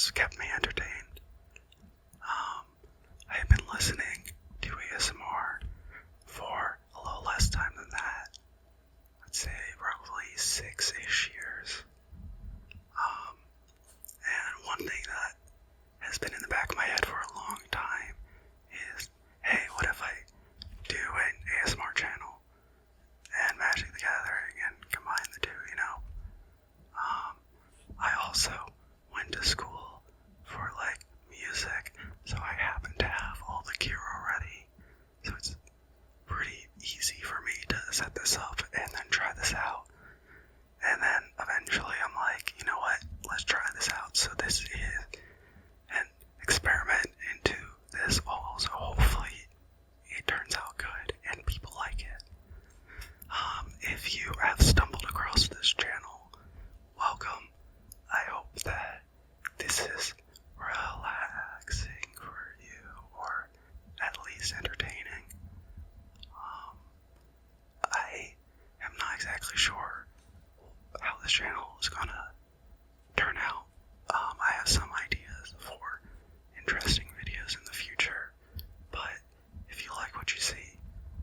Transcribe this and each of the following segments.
it's kept me entertained. I have been listening to ASMR for a little less time than that. I'd say roughly 6-ish years. And one thing that has been in the back of my head for a long time is, hey, what if I do an ASMR channel and Magic the Gathering and combine the two, you know? I also went to school for music, so I happen to have all the gear already. So it's pretty easy for me to set this up and then try this out. And then eventually I'm like, you know what, let's try this out. So this is an experiment into this all, so hopefully it turns out good and people like it. If you have stumbled across this channel, welcome. I hope that this is relaxing for you, or at least entertaining. I am not exactly sure how this channel is gonna turn out. I have some ideas for interesting videos in the future, but if you like what you see,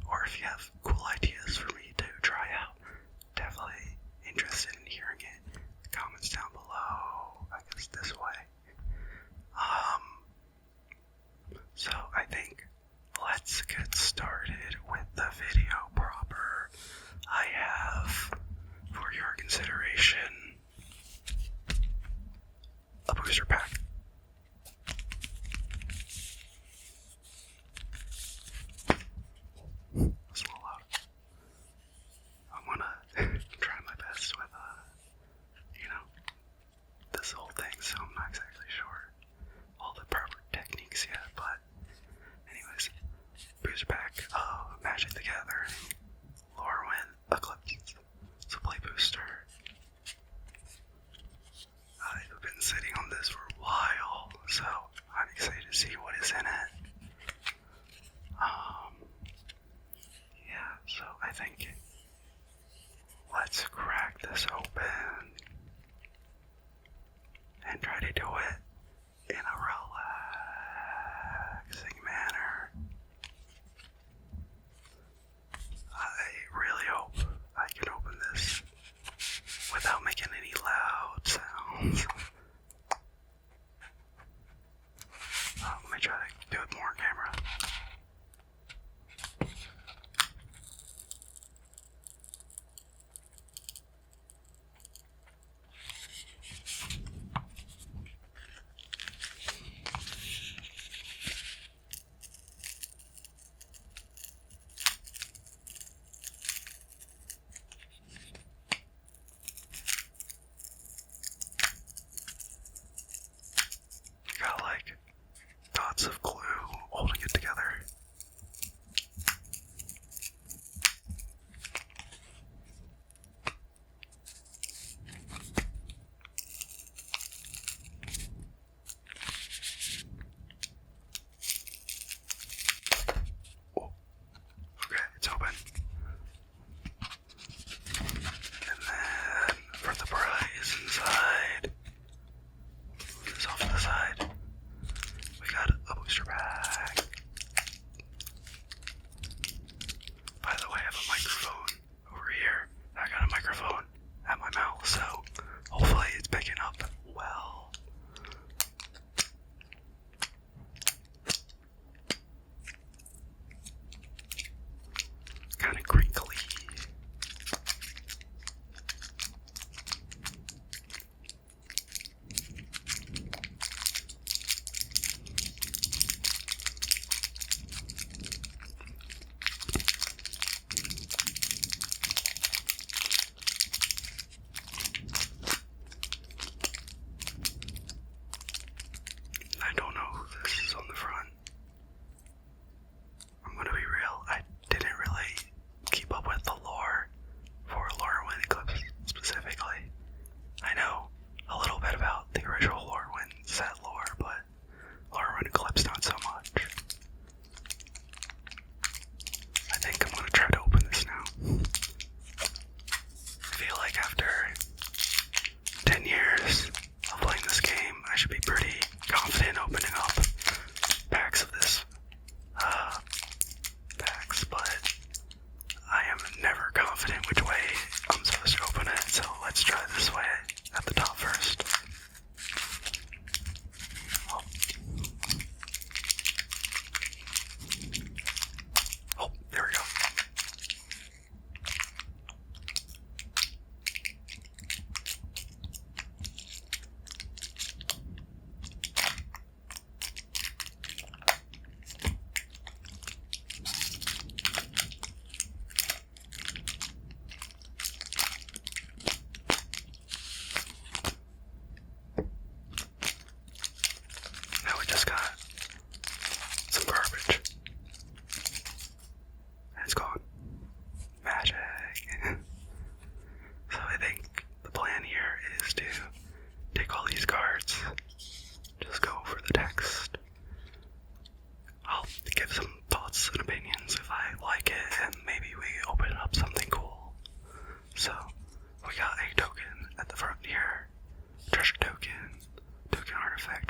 or if you have cool ideas for me to try out, definitely interested in hearing it. Comments down below, I guess this way. So I think let's get started with the video proper. I have, for your consideration, a booster pack. That's a little loud. I'm gonna try my best with, this whole thing, so I'm not exactly sure all the proper techniques yet, but anyways, booster pack of Magic the Gathering, Lorwyn, Eclipsed, so play booster. I've been sitting on this for a while, so I'm excited to see what is in it. Yeah, so I think let's crack this open and try to do it in a relaxing manner. I really hope I can open this without making any loud sounds. Let me try to do it more on camera.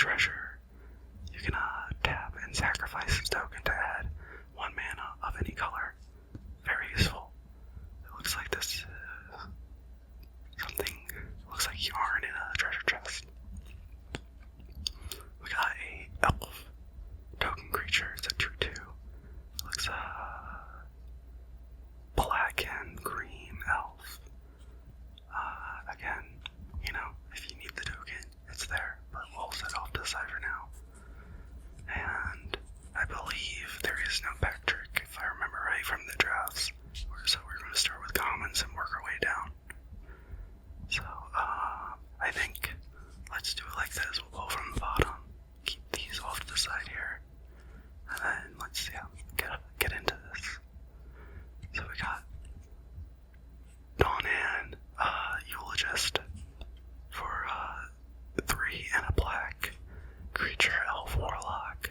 treasure, you can tap and sacrifice this token to add 1 mana of any color. Very useful. It looks like this is something, looks like yarn in a treasure chest. We got a elf token creature. It's a 2/2. It looks black and green elf. Again, if you need the token, it's there, but we'll set off to the side for now. And I believe there is no pack trick, if I remember right from the drafts. So we're going to start with commons and work our way down. So, I think let's do it like this. We'll pull from the bottom, keep these off to the side here, and then let's get into this. So we got Dawn Eulogist for 3 and a black creature, elf, warlock,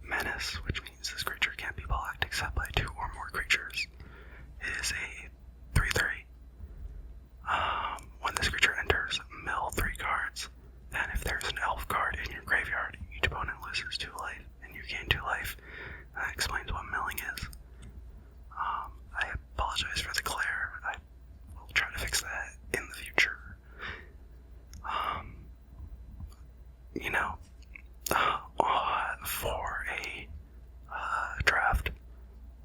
menace, which means this creature can't be blocked except by 2 or more creatures. It is a 3/3. When this creature enters, mill 3 cards. Then if there's an elf card in your graveyard, each opponent loses 2 life, and you gain 2 life. That explains what milling is. I apologize for the glare. I will try to fix that in the future. For a draft,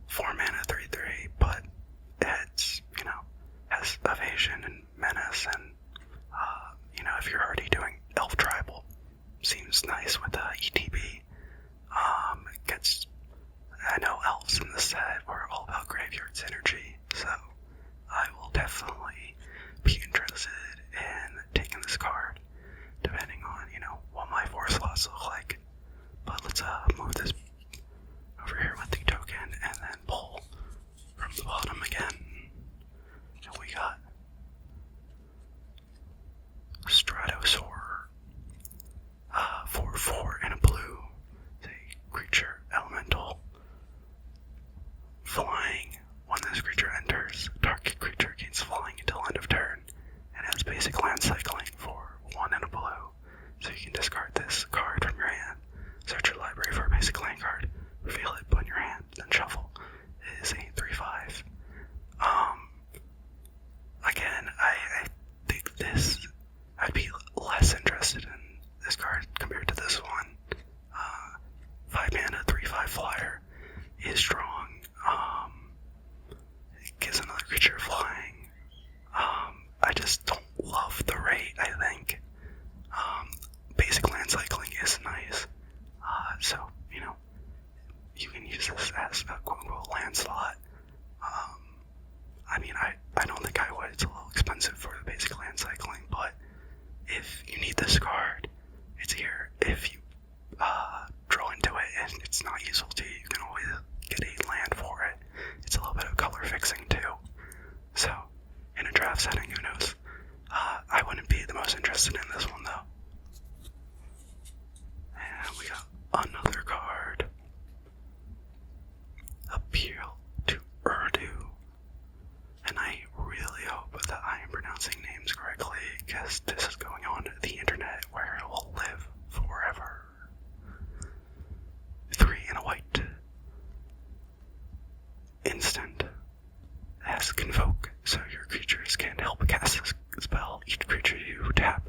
4 mana 3/3, but it's, has evasion and menace, and, if you're already doing elf tribal, seems nice with the ETB. I know elves in the set were all about graveyard synergy, so I will definitely be interested in taking this card, depending on, what my 4 slots look like. But let's move this over here with the token and then pull from the bottom again. And we got Stratosaur, 4/4 and a blue. It's a creature elemental. Flying. When this creature enters, target creature gains flying until end of turn, and has basic land cycling for 1 and a blue. So you can discard this card from your hand, search your library for a basic land card, reveal it, put in your hand, then shuffle. It is a 3/5. Again, I think I'd be less interested in this card compared to this one. 5 mana, 3/5 flyer is strong. It gives another creature flying. I just don't love the rate, I think. Basic land cycling is nice. So, you can use this as a quote-unquote land slot. I don't think I would. It's a little expensive for the basic land cycling, but if you need this card, it's here. If you draw into it and it's not useful to you, you can always get a land for it. It's a little bit of color fixing too. So, in a draft setting, who knows? I wouldn't be the most interested in this one though. And we got another card. Appeal to Urdu. And I really hope that I am pronouncing names correctly, because this is going on the internet where it will live forever. 3 and a white. Instant. It has Convoke, so your creatures can help cast a spell. Each creature you tap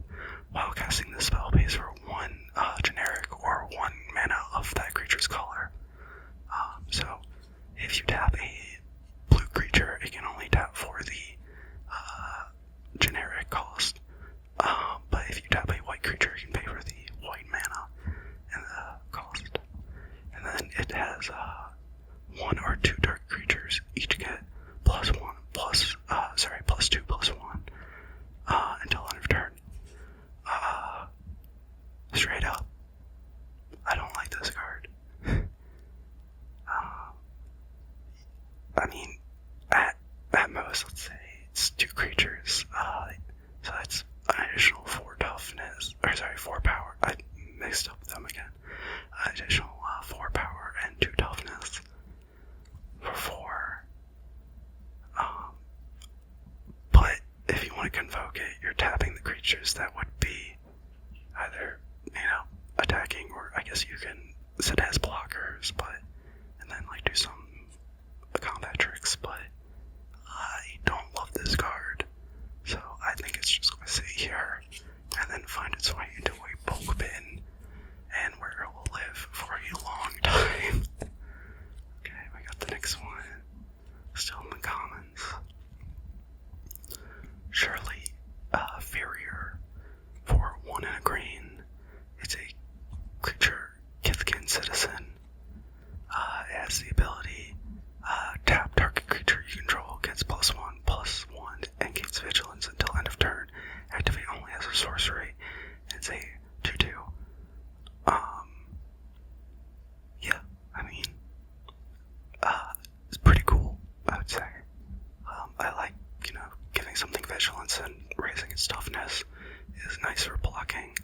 while casting the spell pays for 1 generic or 1 mana of that creature's color. So if you tap a blue creature, it can only tap for the generic cost. But if you tap a white creature, you can pay for the white mana and the cost. And then it has 1 or 2 dark creatures. Each get +2/+1 until end of turn. Straight up, I don't like this card. At most, let's say it's 2 creatures. So that's an additional 4 toughness, 4 power. I mixed up them again. Additional 4 power and 2 toughness for 4. But if you want to convoke it, you're tapping the creatures that would be either, because you can set it as blockers, and then like do some combat tricks, but I don't love this card, so I think it's just going to sit here and then find its way into a bulk bin, and where it will live for a long time. Okay, we got the next one, still in the commons. Surely, Farrier for 1 and a green. It's a creature, Kithkin citizen. It has the ability, tap target creature you control gets +1/+1 and gains vigilance until end of turn. Activate only as a sorcery. It's a 2/2. Yeah, I mean, it's pretty cool, I would say. I like, giving something vigilance and raising its toughness is nice for blocking.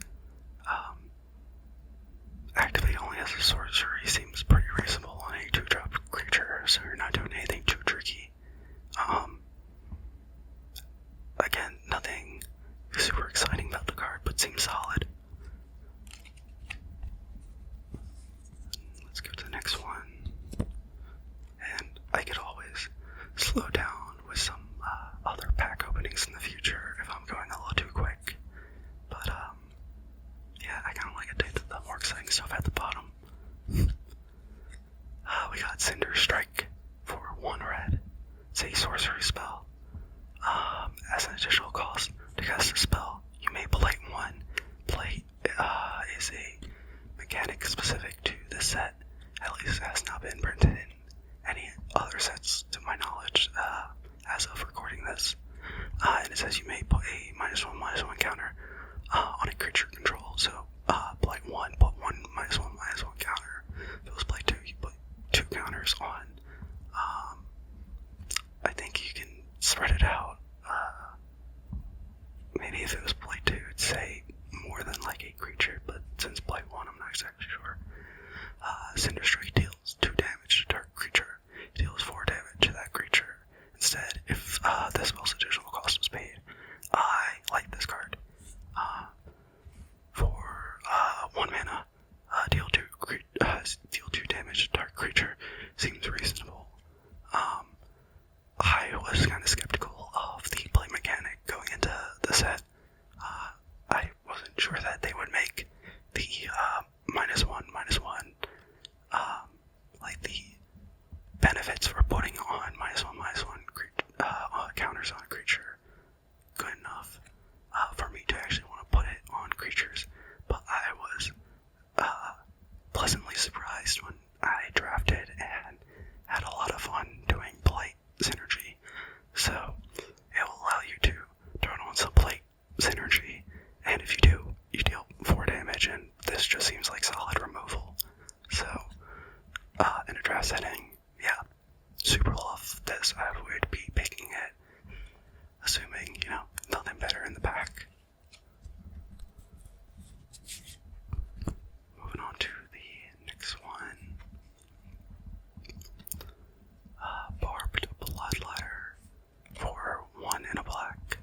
Activate only as a sorcery seems pretty reasonable on a 2-drop creature, so you're not doing anything too tricky. Again, nothing super exciting about the card, but seems solid. Let's go to the next one. And I could always slow down with some other pack openings in the future if I'm going a little too quick. But, yeah, I kind of like it, the more exciting stuff at the bottom. We got Cinder Strike for 1 red. It's a sorcery spell. As an additional cost to cast a spell, you may Blight 1. Blight is a mechanic specific to this set. At least it has not been printed in any other sets to my knowledge as of recording this. And it says you may put a -1/-1 counter on a creature control. So Blight 1, put 1 -1/-1 counter. If it was Blight 2, you put 2 counters on. I think you can spread it out. Maybe if it was Blight 2, it'd say more than like a creature, but since Blight 1, I'm not exactly sure. Cinder Strike deals 2 damage to target creature. It deals 4 damage to that creature. Instead, if the spell's additional cost was paid, I like this card. For 1 mana, deal 2 damage to target creature seems reasonable. I was kind of skeptical of the play mechanic going into the set. I wasn't sure that they would make the -1/-1, like the benefits for putting on -1/-1 counters on a creature good enough for me to actually want to put it on creatures. But I was pleasantly surprised when I drafted and had a lot of fun doing Blight synergy. So it will allow you to turn on some Blight synergy, and if you do, you deal 4 damage, and this just seems like solid removal. So in a draft setting, yeah, super love this. I would be picking it, assuming, nothing better in the pack. Moving on to the next one. Barbed Bloodletter for 1 and a black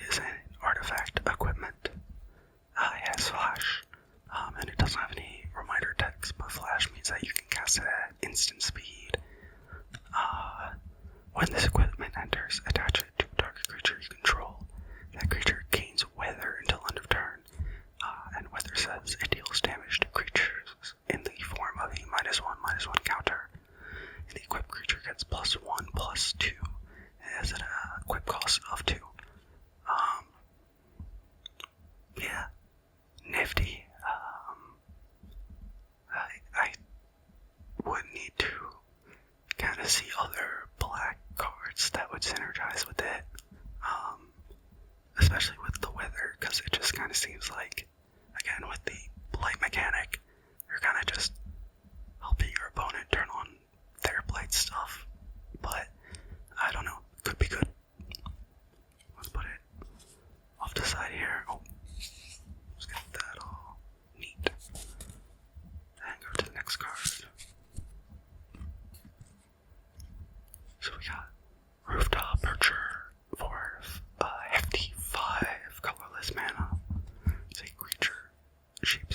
is an artifact equipment. It has flash, and it doesn't have any reminder text, but flash means that you can cast it at instant speed. When this equipment enters, attach it to a target creature you control. That creature gains weather until end of turn, and weather says it deals damage to creatures in the form of a -1/-1 counter. And the equipped creature gets +1/+2. It has an equip cost of 2. Yeah, nifty. I would need to kind of see other black cards that would synergize with it, especially with the weather, because it just kind of seems like, again, with the Blight mechanic, you're kind of just helping your opponent turn on their Blight stuff, but I don't know, could be good. Let's put it off the side here. Oh, let's get that all neat. And go to the next card. So we got Rooftop Percher for a hefty 5 colorless mana. It's a creature, shape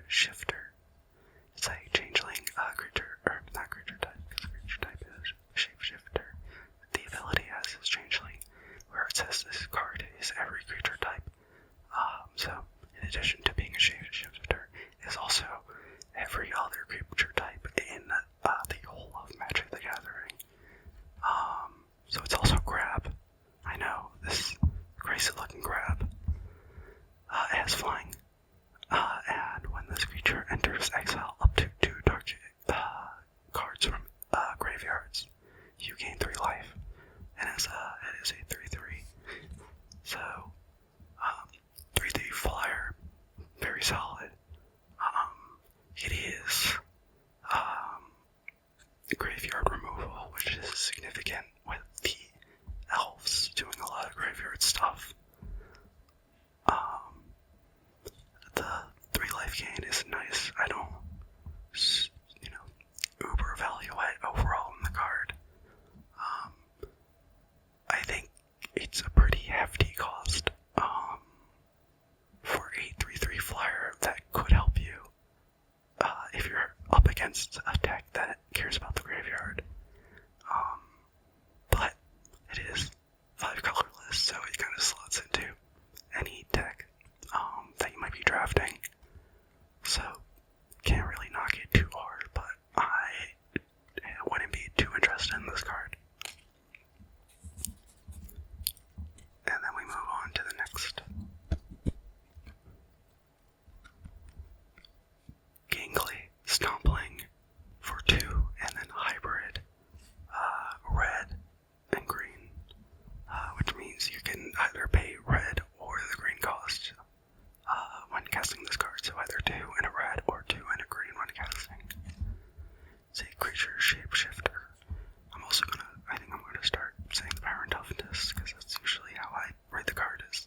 shifter. So, in addition to being a shapeshifter, it is also every other creature type in the whole of Magic the Gathering. So it's also grab. I know, this crazy looking grab. It has flying. And when this creature enters exile up to 2 target cards from graveyards, you gain 3 life. And it is a 3/3. So, 3/3 flyer, very solid. It is graveyard removal, which is significant with the elves doing a lot of graveyard stuff. The 3 life gain is nice. I don't, uber evaluate overall in the card. I think it's a pretty hefty cost for a 3/3 flyer that could help you if you're up against a deck that cares about the graveyard. But it is 5 colorless, so it kind of slots into any deck that you might be drafting. So can't really knock it too hard, but I wouldn't be too interested in this card. And then we move on to the next. Gangly, Stompling for 2, and then hybrid, red and green, which means you can either pay red or the green cost when casting this card, so either 2 and a red or 2 and a green when casting. It's a creature shapeshifter. I think I'm gonna start saying the power and toughness, because that's usually how I write the card is,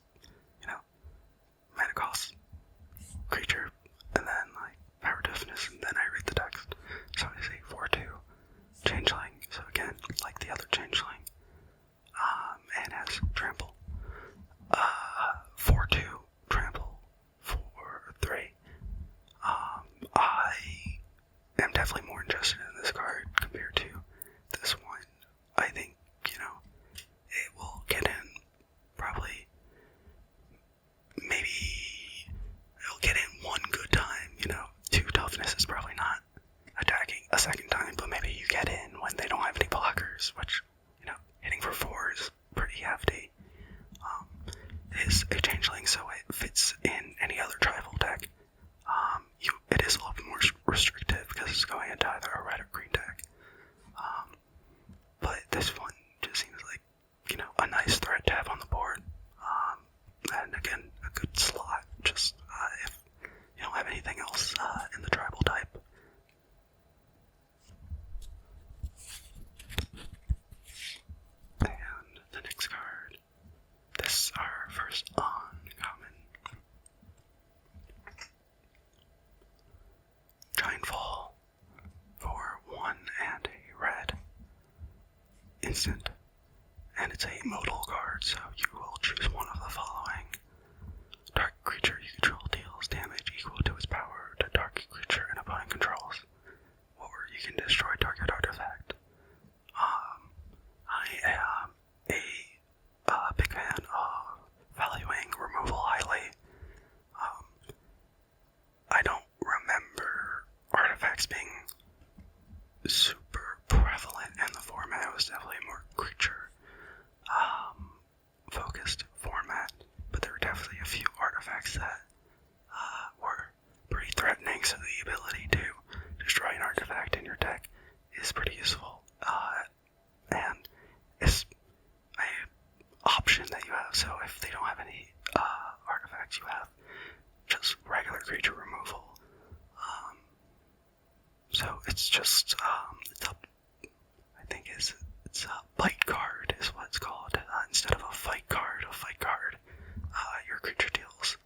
mana cost, creature, and then power toughness, and then I read the text. So I say 4/2, changeling, so again, like the other changeling, and has trample. 4/2, trample, 4/3. I am definitely more interested in this card compared to this one. I think, it will get in probably, maybe it'll get in one good time, 2 toughness is probably not attacking a second time, but maybe you get in when they don't have any blockers, which, hitting for 4 is pretty hefty. It is a changeling, so it fits in any other tribal deck. It is a little bit more restrictive because it's going into either a red or green deck. But this one just seems like, a nice threat to have on the board. And again, a good slot, just if you don't have anything else in the tribal type. And the next card, this is our first uncommon. Giant Fall for 1 and a red. Instant. And it's a modal card, so you will choose one of the following. Target creature you control deals damage equal to its power to target creature an opponent controls. Or you can destroy target artifact. I am a big fan of valuing removal highly. I don't remember artifacts being super prevalent in the format. It was definitely a more creature focused format, but there were definitely a few artifacts that were pretty threatening, so the ability to destroy an artifact in your deck is pretty useful, and it's an option that you have. So if they don't have any artifacts, you have just regular creature removal. So it's just I think it's a bite card is what it's called. Instead of a fight card, your creature deals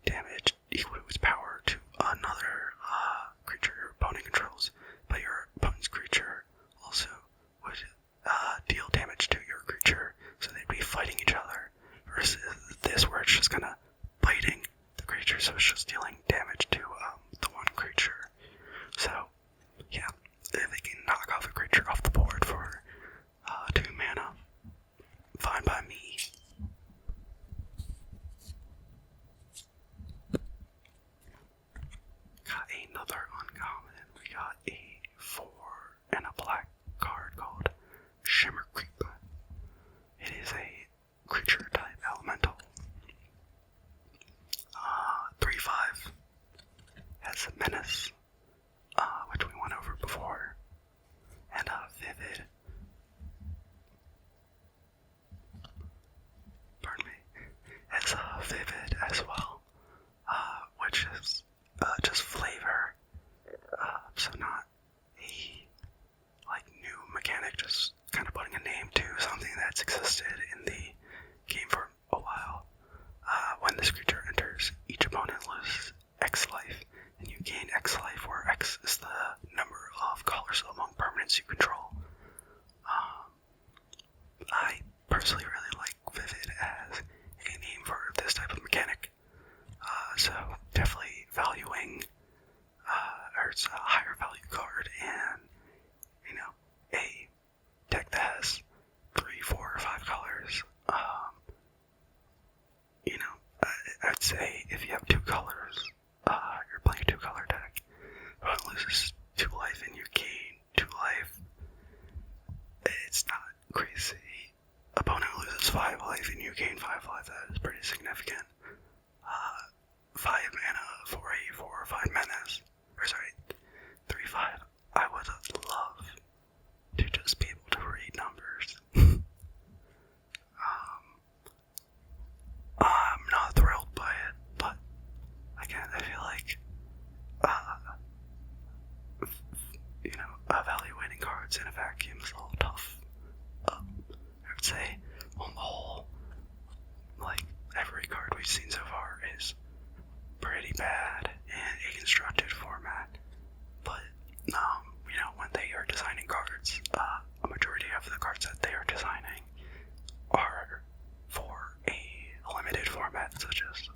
damage equal to its power to another creature your opponent controls, but your opponent's creature also would deal damage to your creature, so they'd be fighting each other, versus this where it's just kind of biting the creature, so it's just dealing damage to the one creature. So yeah, if they can knock off a creature off the board for 2 mana, fine by me. Menace, which we went over before, and Vivid. Pardon me. It's Vivid as well, which is just flavor. So not a new mechanic, just kind of putting a name to something that's existed in the game for a while. When this creature enters, each opponent loses X life, and you gain X life, where X is the number of colors among permanents you control. I personally really like Vivid as a name for this type of mechanic. So definitely valuing, or it's a higher value card, and a deck that has 3, 4, or 5 colors. I'd say if you have 2 colors, you're playing a 2-color deck. Opponent loses 2 life and you gain 2 life. It's not crazy. Opponent loses 5 life and you gain 5 life. That is pretty significant. 5 mana for a 4 or 5 menace. 3/5. I would love to just be able to read numbers. I'm not thrilled by it, but again, I feel like, evaluating cards in a vacuum is a little tough. I would say, on the whole, every card we've seen so far is pretty bad in a constructed format, but, when they are designing cards, a majority of the cards that they are designing are for a limited format such as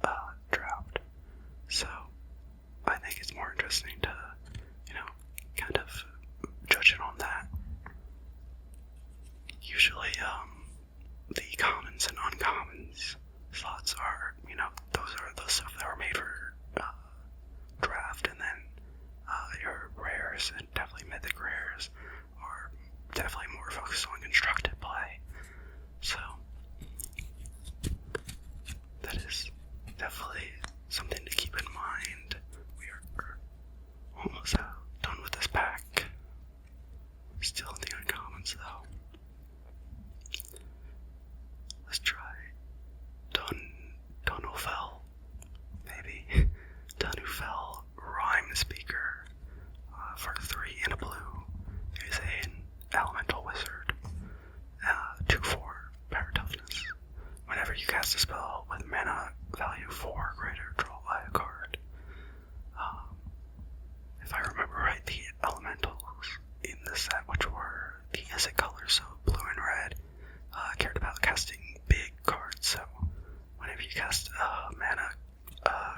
draft. So I think it's more interesting to, kind of judge it on that. Usually, the commons and uncommons slots are, those are the stuff that are made for draft, and then your rares, and definitely mythic rares, are definitely more focused on constructed play. So that is definitely something to keep in mind. We are almost done with this pack. Still in the uncommons though. Let's try Dunufel, maybe. Dunufel Rhyme Speaker for 3 and a blue. He's an elemental wizard. 2/4 power toughness. Whenever you cast a spell with mana value 4 or greater, draw a card. If I remember right, the elementals in the set, which were the Izzet colors, so blue and red, cared about casting big cards. So whenever you cast a mana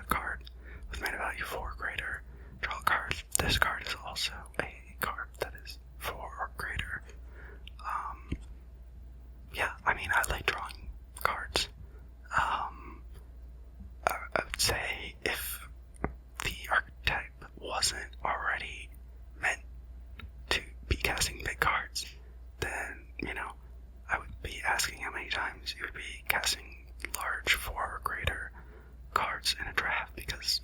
card with mana value 4 or greater, draw a card. This card is also a card that is 4 or greater. I like drawing cards. I would say if the archetype wasn't already meant to be casting big cards, then, I would be asking how many times you would be casting large 4 or greater cards in a draft, because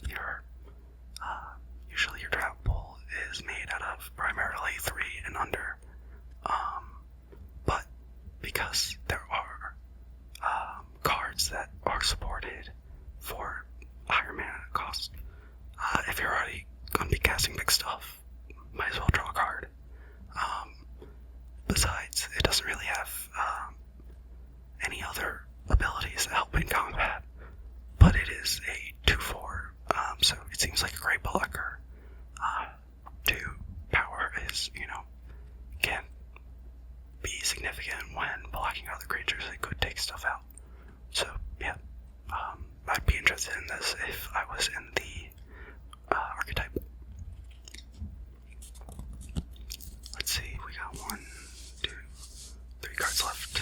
usually your draft pool is made out of primarily 3 and under. But because there are cards that are supported for higher mana cost, if you're already going to be casting big stuff, might as well draw a card. Besides, it doesn't really have any other abilities that help in combat, but it is a 2/4, so it seems like a great blocker. 2 power is, can be significant when blocking other creatures. It could take stuff out. So, yeah, I'd be interested in this if I was in the archetype. Let's see, we got 1, 2, 3 cards left.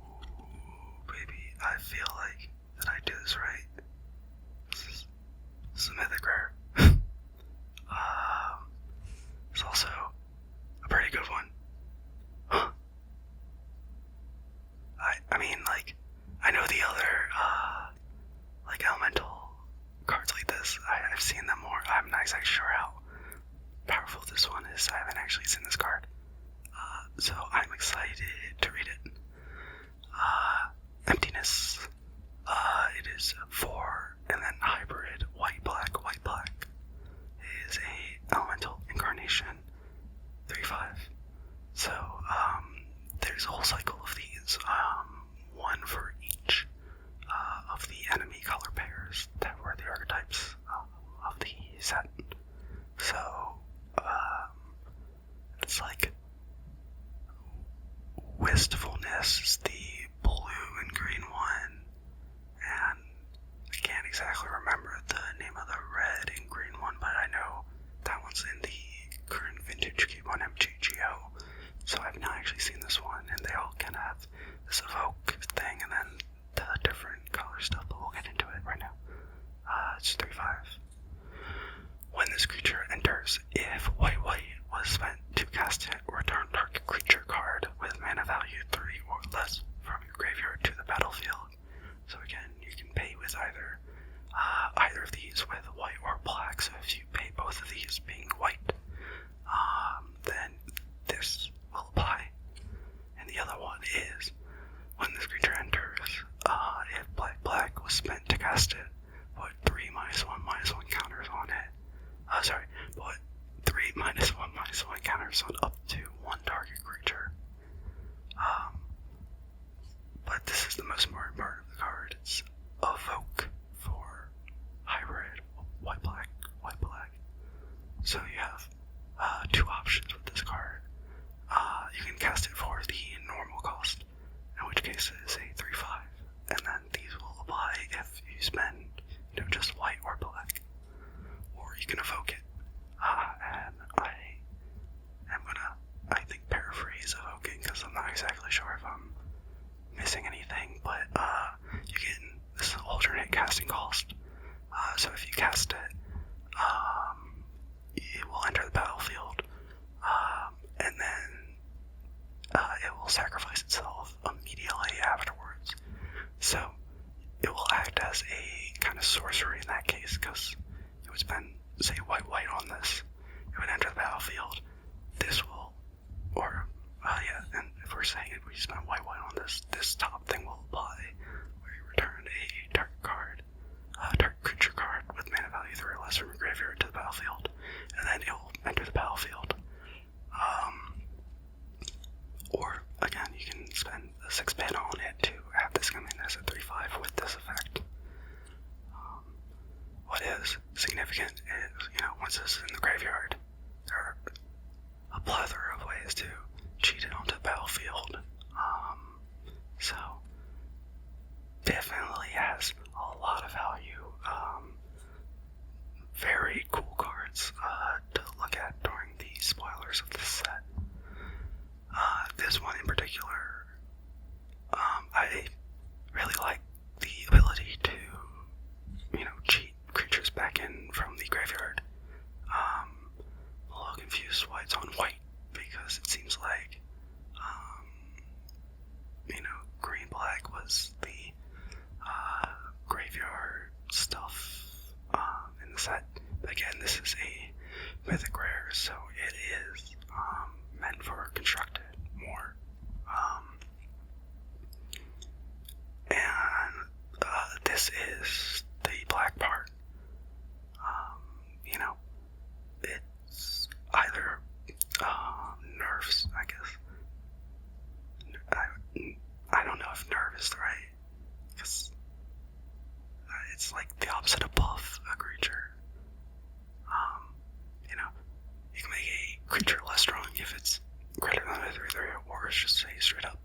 Ooh, baby, I feel like that I do this right. This is a mythic rare. It's also a pretty good one. Huh. I know the other, elemental is 4, and then hybrid white black is a elemental incarnation 3/5. So there's a whole cycle of these, one for each of the enemy color pairs that were the archetypes of the set. So it's like Wistfulness is the blue and green one, and I can't exactly remember the name of the red and green one, but I know that one's in the current vintage game on MTGO. So I've not actually seen this one, and they all kind of have this evoke thing, and then the different color stuff, but we'll get into it right now. It's 3/5. When this creature enters, if white was spent to cast it, return target creature card with mana value 3 or less from your graveyard to the battlefield. So again, you can pay with either of these with white or black. So if you pay both of these being white, then this will apply. And the other one is, when this creature enters, if black was spent to cast it, put 3 -1/-1 counters on it. Put 3 -1/-1 counters on up to 1 target creature. But this is the most important part of the card. It's evoke for hybrid white black. So you have 2 options with this card. You can cast it for the normal cost, in which case it is a 3/5, and then these will apply if you spend, just white or black. Or you can evoke it, and I am gonna, paraphrase evoking, because I'm not exactly sure if I'm missing anything, but you get this alternate casting cost. So if you cast it, it will enter the battlefield, and then it will sacrifice itself immediately afterwards. So it will act as a kind of sorcery in that case, because it would spend, say, white on this. It would enter the battlefield. This will, and if we're saying if we spend white on this top thing will apply, where you return a target creature card with mana value 3 or less from your graveyard to the battlefield, and then it will enter the battlefield. Or again, you can spend 6 mana on it to have this come in as a 3/5 with this effect. What is significant is, once this is in the graveyard, there are a plethora of ways to cheat it onto the battlefield. So definitely has a lot of value. Very cool cards to look at during the spoilers of this set. This one in particular, I really like the ability to, cheat creatures back in from the graveyard. I'm a little confused why it's on white, because it seems like, green-black was the graveyard stuff in the set. But again, this is a mythic rare, so it is meant for constructed more. And this is the black part. It's either nerfs, I guess. I don't know if nerf is right, because it's like the opposite of buff a creature. You can make a creature less strong if it's greater than a 3/3, or it's just a straight up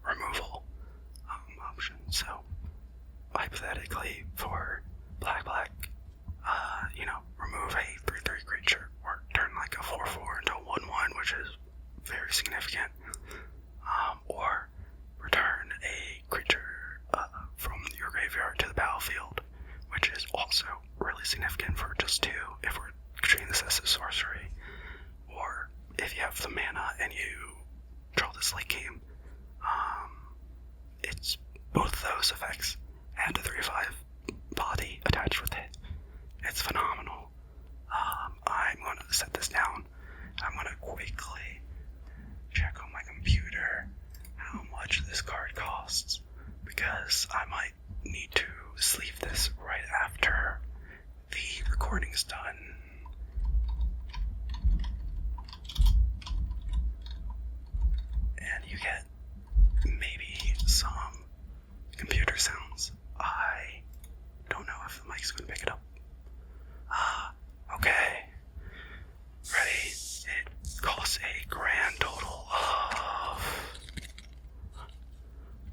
removal option. So hypothetically, for black, remove a 3/3 creature, or turn like a 4/4 into a 1/1, which is very significant. Or return a creature from your graveyard to the battlefield, which is also really significant for just 2 if we're treating this as a sorcery. Or if you have the mana and you draw this late game, it's both of those effects and a 3/5 body attached with it. It's phenomenal. I'm going to set this down. I'm going to quickly check on my computer how much this card costs, because I might need to sleeve this right after the recording's done. And you get maybe some computer sounds. I don't know if the mic's going to pick it up. Okay. Ready? It costs a grand total of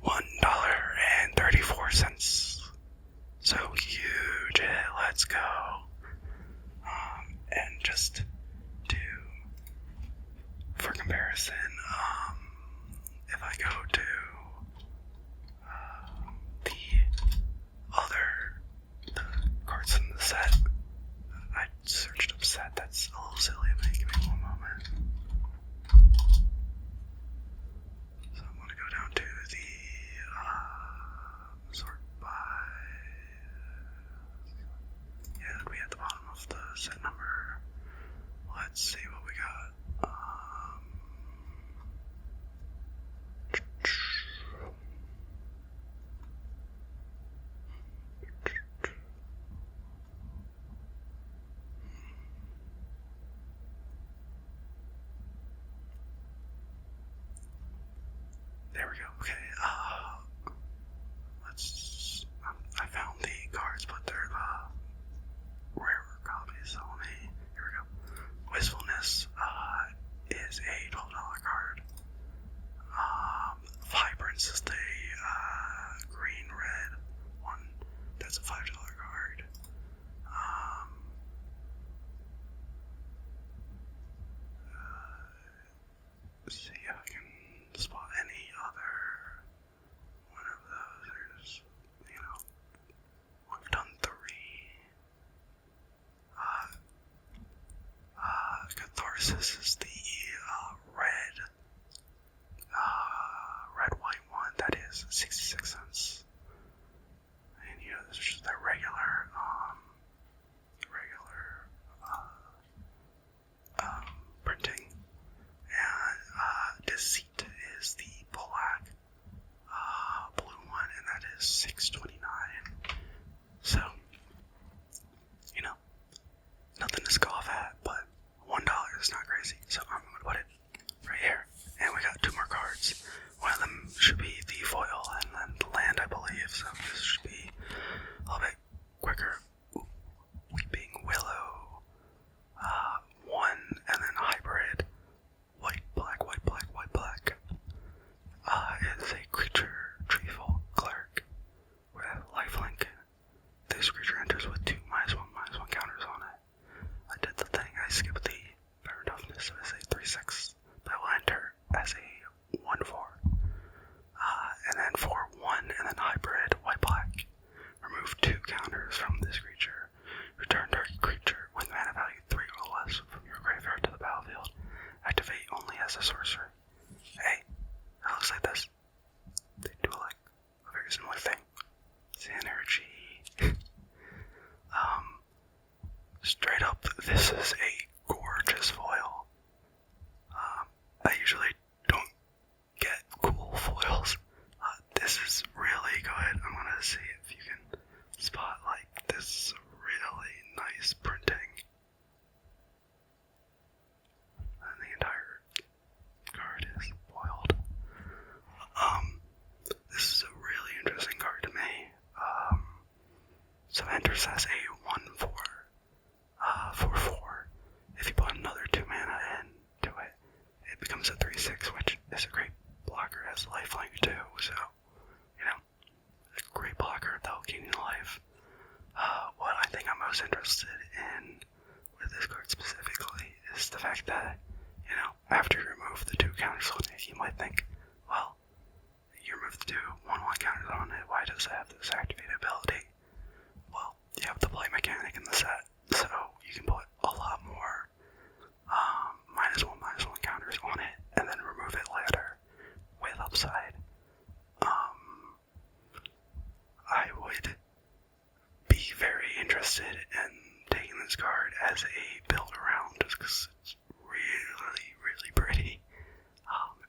$1.34. So huge. Let's go. And just to, for comparison, if I go to the cards in the set, I searched up set. That's a little silly of me. Give me one moment. So I'm going to go down to the sort by. Yeah, it'll be at the bottom of the set number. Let's see what we got. There we go. Okay. I found the cards, but they're rarer copies. So here we go. Wistfulness is a $12 card. Vibrance is the green-red one. That's a $5 card. Let's see if I can spot any other one of those. There's, we've done 3. Catharsis is the red white one. That is 66 cents. And this is just the regular printing. And Deceit is the black blue one, and that is $6.29. So, nothing to scoff at, but $1 is not crazy. So I'm going to put it right here. And we got 2 more cards. One of them should be the foil, and then the land, I believe. So this should be a little bit quicker. Ooh, Weeping Willow. 1, and then hybrid. White, black, white, black, white, black. It's a creature, treefolk cleric with lifelink. This creature enters with 2 -1/-1 counters on it. I did the thing, I skipped the fair toughness, so I say 3/6. But it will enter as a 1/4. And then for 1, and then hybrid, white, black. Remove 2 counters from this creature. Return target creature with mana value 3 or less from your graveyard to the battlefield. Activate only as a sorcerer. Hey, it looks like this. They do like a very similar thing. Synergy. Straight up, this is a gorgeous foil. I usually don't get cool foils. This is really good. I'm gonna see if you can spot this really nice printing. And the entire card is foiled. This is a really interesting card to me. So enters as a 1/4. 4/4. If you put another 2 mana into it, it becomes a 3/6, which is a great blocker. It has lifelink too, so a great blocker that'll gain you life. What I think I'm most interested in with this card specifically is the fact that after you remove the 2 counters on it, you might think, well, you remove the 2 1/1 counters on it. Why does it have this activated ability? Well, you have the play mechanic in the set, so you can put a lot more -1/-1 counters on it, and then remove it later with upside. I would be very interested in taking this card as a build around, just because it's really, really pretty.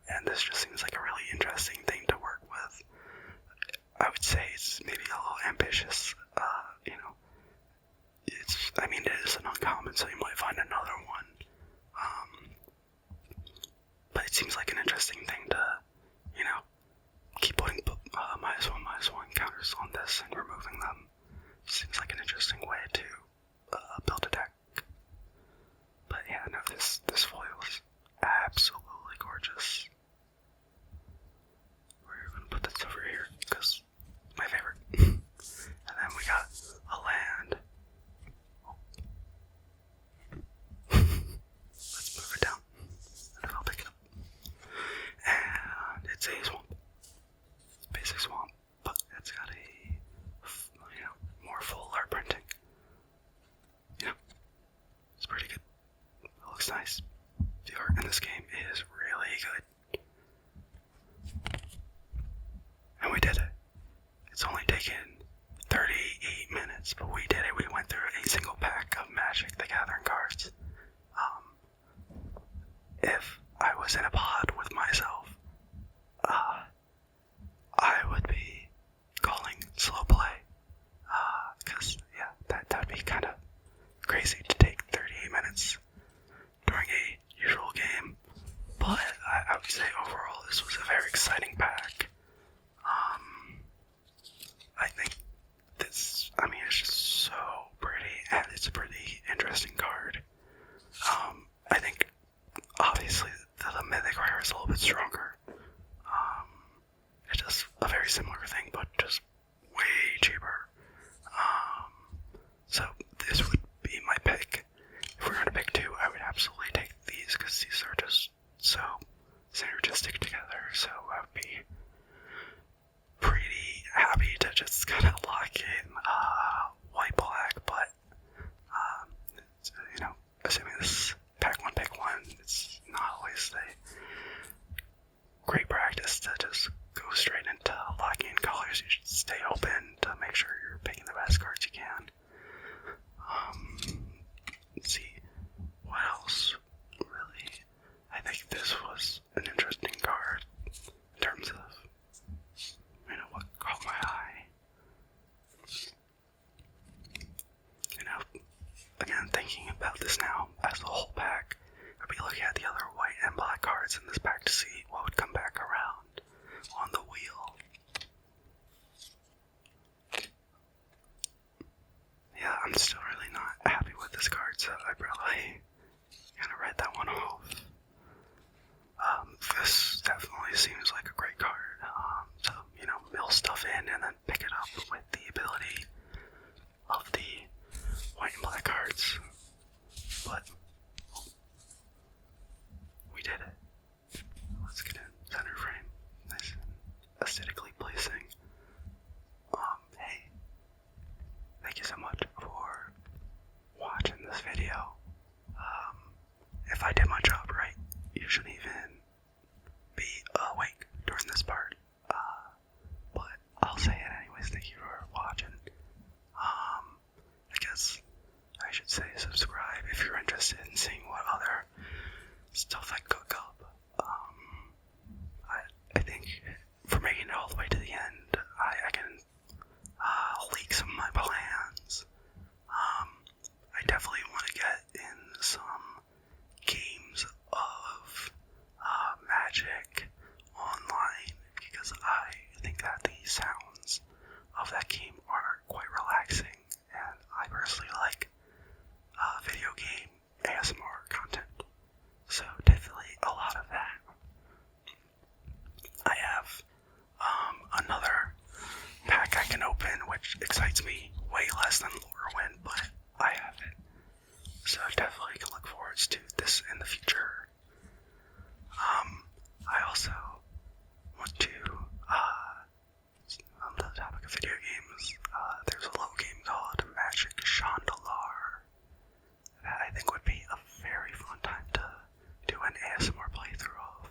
And this just seems like a really interesting thing to work with. I would say it's maybe a little ambitious it's just, it is an uncommon, so you might find another one. But it seems like an interesting thing to, keep putting -1/-1 counters on this and removing them. Seems like an interesting way to build a deck. But yeah, no, this foil is absolutely gorgeous. We're gonna put this over here because it's my favorite. And then we got a land. Let's move it down, and then I'll pick it up. And it's a swamp. It's a basic swamp, but it's got a more full art printing. It's pretty good. It looks nice. The art in this game is really good. And we did it. It's only taken 38 minutes, but we did it. We went through a single pack of Magic the Gathering cards. If I was in a pod with myself, I would be calling slow play. Because, that'd be kind of crazy to take 38 minutes during a usual game. But I would say overall this was a very exciting pack. I think this, it's just so pretty, and it's a pretty interesting card. I think, obviously, the Mythic Rare is a little bit stronger. It does a very similar thing, but just way cheaper. So this would be my pick. If we were going to pick two, I would absolutely take these, because these are just so synergistic together. So I would be pretty happy to just kind of lock in white-black, but assuming this pack one, pick one, it's not always a great practice to just go straight into locking in colors. You should stay open to make sure you're picking the best cards you can. Let's see, what else? Really, I think this was an interesting card in terms of, what caught my eye. Again, thinking about this now as a whole pack, I'd be looking at the other white and black cards in this pack to see what would come back around on the wheel. Yeah, I'm still really not happy with this card, so I probably kind of read that one off. This definitely seems like a great card to, mill stuff in and then pick it up with the ability of the white and black cards. But we did it. Let's get in center frame, nice and aesthetically pleasing. Hey, thank you so much for watching this video. If I did my job right, you shouldn't even be awake during this part. But I'll say it anyways. Thank you for watching. I guess I should say subscribe if you're interested in seeing what other stuff I cook up. I think for making it all the way to the end, I can leak some of my plans. I definitely want to get in some games of Magic online, because I think that the sounds of that game are quite relaxing, and I personally like video game ASMR content, so definitely a lot of that. I have another pack I can open, which excites me way less than Lorwyn, but I have it, so definitely can look forward to this in the future. I also want to, on the topic of video games, there's a little game called Magic Chandelar that I think would be a very fun time to do an ASMR playthrough of.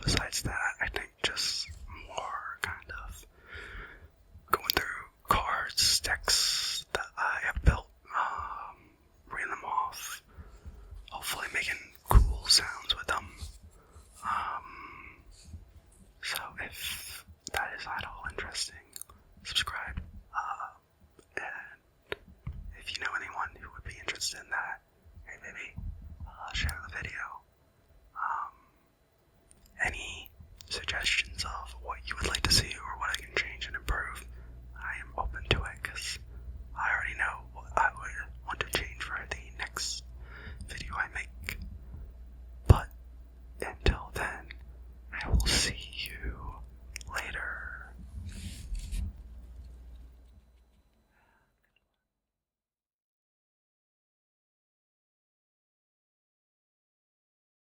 Besides that, I think just more kind of going through cards, decks that I have built, reading them off, hopefully making cool sounds with them. subscribe. And if you know anyone who would be interested in that,